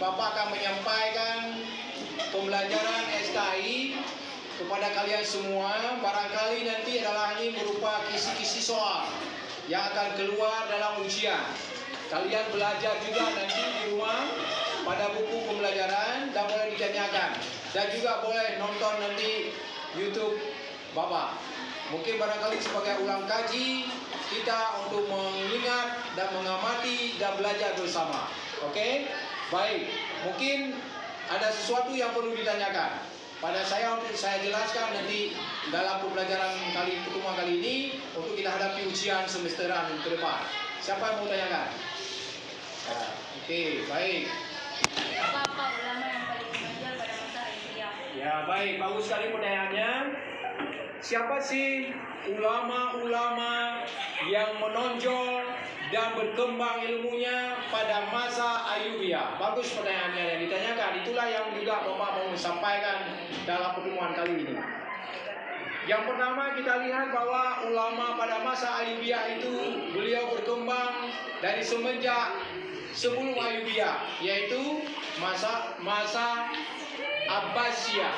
Bapak akan menyampaikan pembelajaran SKI kepada kalian semua. Barangkali nanti adalah ini berupa kisi-kisi soal yang akan keluar dalam ujian. Kalian belajar juga nanti di rumah pada buku pembelajaran dan boleh ditanyakan. Dan juga boleh nonton nanti YouTube Bapak. Mungkin barangkali sebagai ulang kaji kita untuk mengingat dan mengamati dan belajar bersama. Oke? Baik. Mungkin ada sesuatu yang perlu ditanyakan pada saya untuk saya jelaskan nanti dalam pembelajaran pertemuan kali ini untuk kita hadapi ujian semesteran ke depan. Siapa yang mau tanyakan? Oke, baik. Apa ulama yang paling menonjol pada masa Hijriah? Ya, baik. Bagus sekali pertanyaannya. Siapa sih ulama-ulama yang menonjol dan berkembang ilmunya pada masa Ayyubiyah? Bagus pertanyaannya yang ditanyakan. Itulah yang juga Bapak mau sampaikan dalam pertemuan kali ini. Yang pertama kita lihat bahwa ulama pada masa Ayyubiyah itu beliau berkembang dari semenjak sebelum Ayyubiyah, yaitu masa Abbasiyah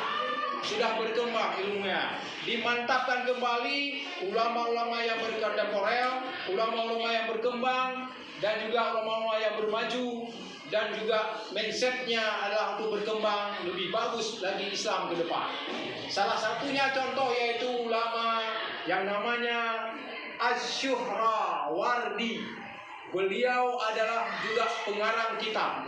sudah berkembang ilmunya. Dimantapkan kembali ulama-ulama yang berkontemporer, ulama-ulama yang berkembang, dan juga ulama-ulama yang bermaju, dan juga mindsetnya adalah untuk berkembang lebih bagus lagi Islam ke depan. Salah satunya contoh yaitu ulama yang namanya Asy-Syuhrawardi. Beliau adalah juga pengarang kitab.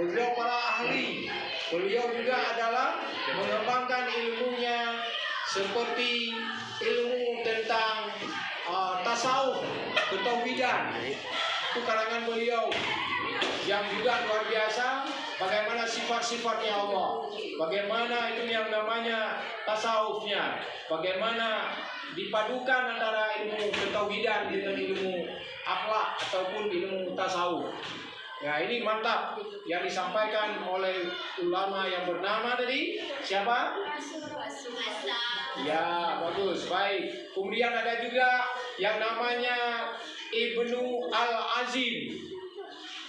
Beliau para ahli. Beliau juga adalah mengembangkan ilmunya seperti ilmu tentang tasawuf, ketauhidan. Itu karangan beliau yang juga luar biasa. Bagaimana sifat-sifatnya Allah, bagaimana itu yang namanya tasawufnya, bagaimana dipadukan antara ilmu ketauhidan dengan ilmu akhlak ataupun ilmu tasawuf. Ya, ini mantap yang disampaikan oleh ulama yang bernama tadi siapa? Ya, bagus, baik. Kemudian ada juga yang namanya Ibnu Al-Azim.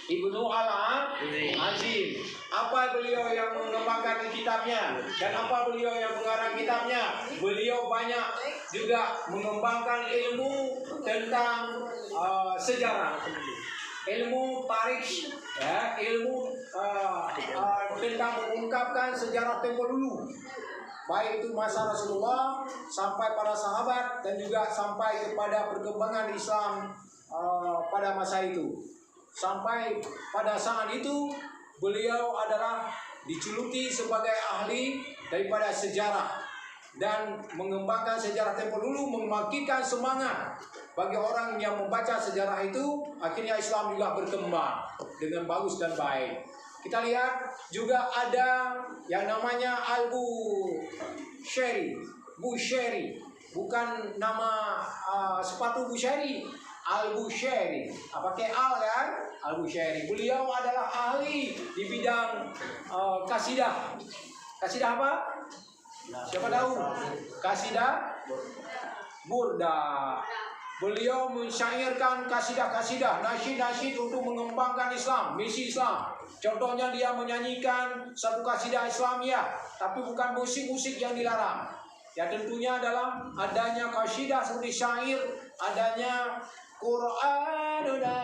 Ibnu Al-Azim. Apa beliau yang mengembangkan kitabnya dan apa beliau yang mengarang kitabnya? Beliau banyak juga mengembangkan ilmu tentang sejarah, ilmu tarikh, ya, ilmu tentang mengungkapkan sejarah tempo dulu, baik itu masa Rasulullah sampai para sahabat dan juga sampai kepada perkembangan Islam pada masa itu. Sampai pada saat itu beliau adalah dijuluki sebagai ahli daripada sejarah dan mengembangkan sejarah tempo dulu, membangkitkan semangat bagi orang yang membaca sejarah itu. Akhirnya Islam juga berkembang dengan bagus dan baik. Kita lihat juga ada yang namanya Al-Bushairi. Bushairi bukan nama sepatu Bushairi. Al-Bushairi, pakai al kan? Al-Bushairi. Beliau adalah ahli di bidang kasidah. Kasidah apa? Siapa tahu? Kasidah burda. Beliau mensyairkan kasidah-kasidah, nasyid-nasyid untuk mengembangkan Islam, misi Islam. Contohnya dia menyanyikan satu kasidah Islamiyah, tapi bukan musik-musik yang dilarang. Ya, tentunya adalah adanya kasidah seperti syair, adanya Qur'anuna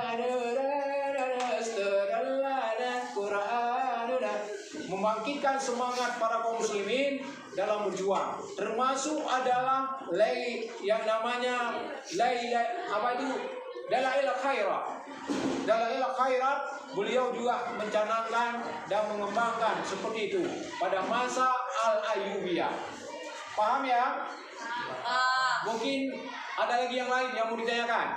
membangkitkan semangat para kaum muslimin dalam berjuang. Termasuk adalah yang namanya Dalail Khairat. Dalail Khairat beliau juga mencanangkan dan mengembangkan seperti itu pada masa Al-Ayyubiyah. Paham ya? Mungkin ada lagi yang lain yang mau ditanyakan?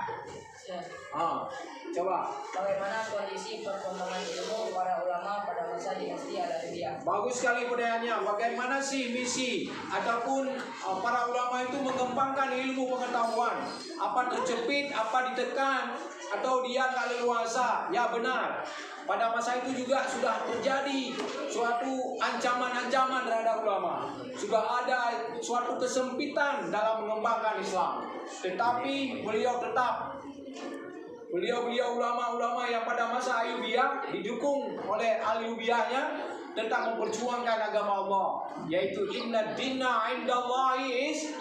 Coba. Bagaimana kondisi perkembangan ilmu para ulama pada masa dinasti Al-Ayyubiyah? Bagus sekali pertanyaannya. Bagaimana sih misi ataupun para ulama itu mengembangkan ilmu pengetahuan? Apa terjepit, apa ditekan, atau dia nggak leluasa? Ya benar. Pada masa itu juga sudah terjadi suatu ancaman-ancaman terhadap ulama. Sudah ada suatu kesempitan dalam mengembangkan Islam. Tetapi beliau tetap beliau-beliau ulama-ulama yang pada masa Ayyubiyah didukung oleh Ayyubiyahnya tentang memperjuangkan agama Allah, yaitu inna dinna indallahi is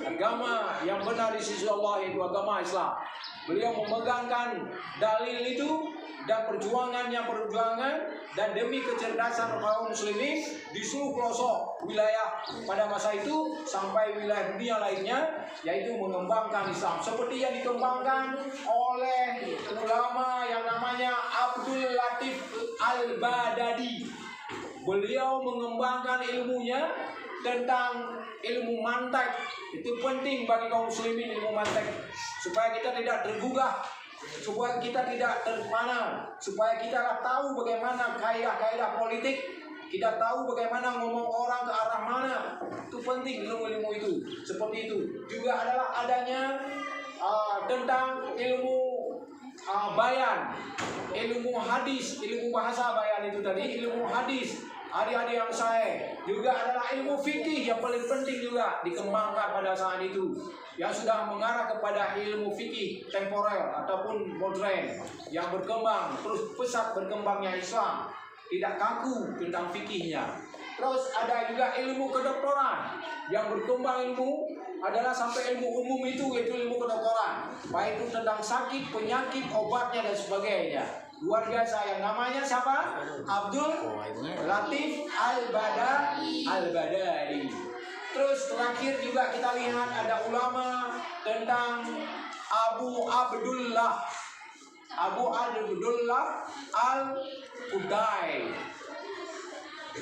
agama yang benar di sisi Allah itu agama Islam. Beliau memegangkan dalil itu dan perjuangan dan demi kecerdasan kaum muslimin di seluruh pelosok wilayah pada masa itu sampai wilayah dunia lainnya, yaitu mengembangkan Islam seperti yang dikembangkan oleh ulama yang namanya Abdul Latif Al-Baghdadi. Beliau mengembangkan ilmunya tentang ilmu mantek. Itu penting bagi kaum muslimin, ilmu mantek, supaya kita tidak tergugah, supaya kita tidak terpana, supaya kita tahu bagaimana kaidah-kaidah politik, kita tahu bagaimana ngomong orang ke arah mana. Itu penting ilmu-ilmu itu. Seperti itu juga adalah adanya tentang ilmu bayan, ilmu hadis, ilmu bahasa bayan itu tadi, ilmu hadis. Adik-adik yang saya juga adalah ilmu fikih yang paling penting juga dikembangkan pada saat itu, yang sudah mengarah kepada ilmu fikih temporer ataupun modern yang berkembang terus pesat berkembangnya Islam, tidak kaku tentang fikihnya. Terus ada juga ilmu kedokteran yang berkembang, ilmu adalah sampai ilmu umum itu, yaitu ilmu kedokteran, baik itu tentang sakit, penyakit, obatnya dan sebagainya. Luar biasa, yang namanya siapa? Abdul Latif Al-Baghdadi. Terus terakhir juga kita lihat ada ulama tentang Abu Abdullah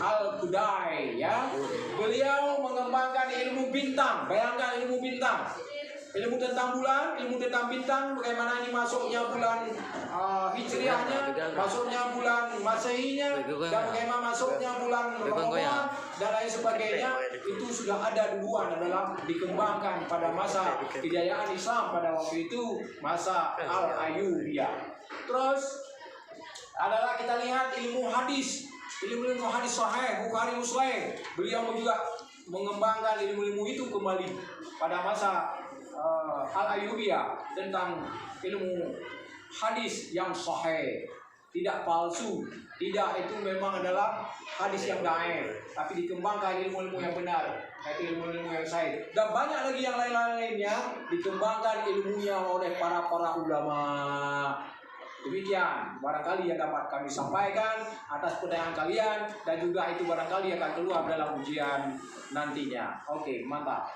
Al-Qudai ya. Beliau mengembangkan ilmu bintang. Bayangkan ilmu bintang, ilmu tentang bulan, ilmu tentang bintang, bagaimana ini masuknya bulan Hijriahnya, masuknya bulan Masehinya, dan bagaimana masuknya bulan Ramadan dan lain sebagainya. Itu sudah ada duluan, adalah dikembangkan pada masa kejayaan Islam pada waktu itu, masa Al-Ayyubiyah. Terus adalah kita lihat ilmu hadis, ilmu hadis sahih, Bukhari, Muslim. Beliau juga mengembangkan ilmu-ilmu itu kembali pada masa Al-Ayyubiyah tentang ilmu hadis yang sahih, tidak palsu, tidak itu memang adalah hadis yang dhaif, tapi dikembangkan ilmu-ilmu yang benar, yaitu ilmu-ilmu yang sahih. Dan banyak lagi yang lainnya dikembangkan ilmunya oleh para ulama. Demikian barangkali yang dapat kami sampaikan atas pertanyaan kalian, dan juga itu barangkali akan keluar dalam ujian nantinya. Oke, mantap.